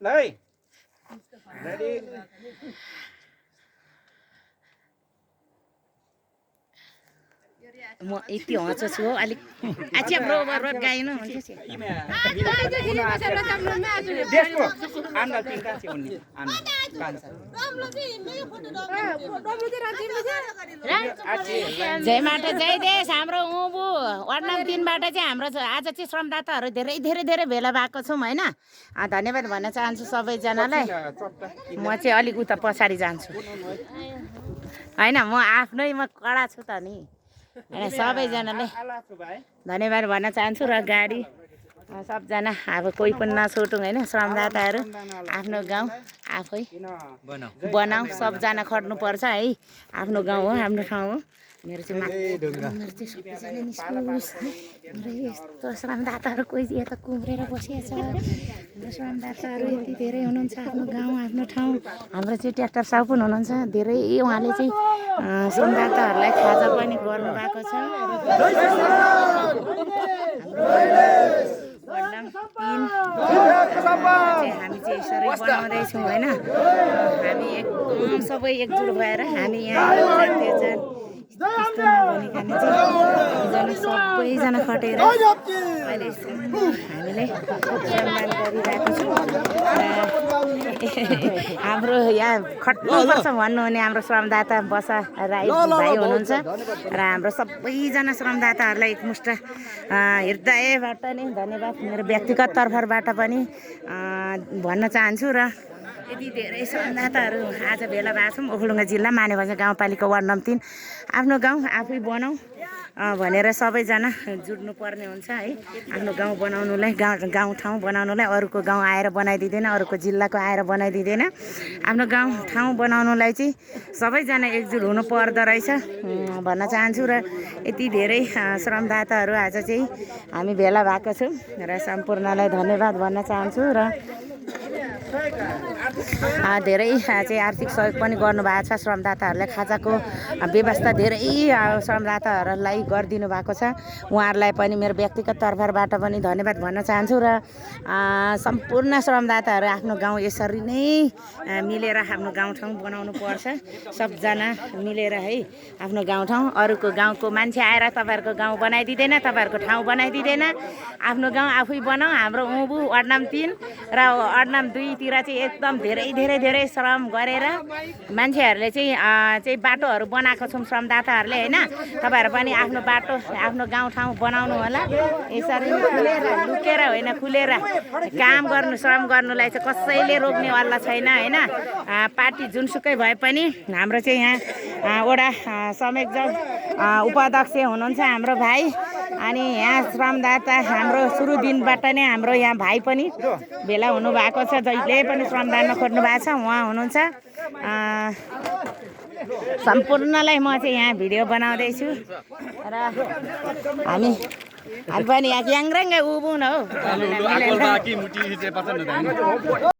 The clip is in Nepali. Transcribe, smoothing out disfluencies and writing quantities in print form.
Đây. Ready. म यति हँसो छु हौ अलिक आछि रोड गाइनु हुन्छ Despo. Anda tinggal si Uni. Anda. Kansa. जय माता जय देश हाम्रो उँभु वार्ड नम्बर 3 बाट चाहिँ हाम्रो आज चाहिँ श्रमदाताहरू धेरै धेरै धेरै भेला भएको छौँ हैन धन्यवाद भन्न चाहन्छु सबैजनालाई म चाहिँ अलिक उता पछाडि जान्छु हैन म आफ्नै म कडा छु त नि हैन सबैजनाले धन्यवाद भन्न चाहन्छु र गाडी सबजना अब कोही पनि नछुटौँ हैन श्रमदाताहरू आफ्नो गाउँ आफै बनाऊ सबजना खट्नुपर्छ है आफ्नो गाउँ हो हाम्रो ठाउँ हो मेरो चाहिँ सबैजना निस्कोस् मेरो यस्तो श्रमदाताहरू कोही यता कुम्रेर बसिएको छ हाम्रो श्रमदाताहरू यति धेरै हुनुहुन्छ आफ्नो गाउँ आफ्नो ठाउँ हाम्रो चाहिँ ट्र्याक्टर साहु पनि हुनुहुन्छ धेरै उहाँले चाहिँ श्रमदाताहरूलाई खाजा पनि गर्नुभएको छ हामी चाहिँ यसरी बनाउँदैछौँ होइन हामी एकदम सबै एकजुट भएर हामी यहाँ त्यस्तो नभनिकन चाहिँ सबैजना खटेर अहिलेसम्म हामीले सम्मान गरिरहेको छौँ हाम्रो यहाँ खट्नुपर्छ भन्नुहुने हाम्रो श्रमदाता बसा राई भाइ हुनुहुन्छ र हाम्रो सबैजना श्रमदाताहरूलाई एकमुष्ट हृदयबाट नै धन्यवाद मेरो व्यक्तिगत तर्फबाट पनि भन्न चाहन्छु र यति धेरै श्रमदाताहरू आज भेला भएको छौँ ओखलढुङ्गा जिल्ला मानेबजार गाउँपालिका वार्ड नम्बर 3 आफ्नो गाउँ आफै बनाऊ भनेर सबैजना जुट्नु पर्ने हुन्छ है आफ्नो गाउँ बनाउनुलाई गाउँ ठाउँ बनाउनुलाई अरूको गाउँ आएर बनाइदिँदैन अरूको जिल्लाको आएर बनाइदिँदैन आफ्नो गाउँ ठाउँ बनाउनुलाई चाहिँ सबैजना एकजुट हुनु पर्दो रहेछ भन्न चाहन्छु र यति धेरै श्रमदाताहरू आज चाहिँ हामी भेला भएको छौँ र सम्पूर्णलाई धन्यवाद भन्न चाहन्छु र धेरै चाहिँ आर्थिक सहयोग पनि गर्नुभएको छ श्रमदाताहरूले खाजाको व्यवस्था धेरै श्रमदाताहरूलाई गरिदिनु भएको छ उहाँहरूलाई पनि मेरो व्यक्तिगत तर्फबाट पनि धन्यवाद भन्न चाहन्छु र सम्पूर्ण श्रमदाताहरू आफ्नो गाउँ यसरी नै मिलेर आफ्नो गाउँठाउँ बनाउनु पर्छ सबजना मिलेर है आफ्नो गाउँठाउँ अरूको गाउँको मान्छे आएर तपाईँहरूको गाउँ बनाइदिँदैन तपाईँहरूको ठाउँ बनाइदिँदैन आफ्नो गाउँ आफै बनाऊ हाम्रो उँभु वार्ड नम्बर 3 र वार्ड नम्बर 2 तिर चाहिँ एकदम धेरै धेरै धेरै श्रम गरेर मान्छेहरूले चाहिँ बाटोहरू बनाएको छौँ श्रमदाताहरूले हैन तपाईँहरू पनि आफ्नो बाटो आफ्नो गाउँठाउँ बनाउनु होला यसरी लुकेर होइन खुलेर काम गर्नु श्रम गर्नुलाई चाहिँ कसैले रोक्नेवाला छैन हैन पार्टी जुनसुकै भए पनि हाम्रो चाहिँ यहाँ वडा संयोजक उपाध्यक्ष हुनुहुन्छ हाम्रो भाइ अनि यहाँ श्रमदाता हाम्रो सुरु दिनबाट नै हाम्रो यहाँ भाइ पनि भेला हुनुभएको छ जहिले पनि श्रमदानमा खोज्नु भएको छ उहाँ हुनुहुन्छ सम्पूर्णलाई म चाहिँ यहाँ भिडियो बनाउँदैछु र हामी पनि यहाँ ग्याङग्राङ उभुन हौ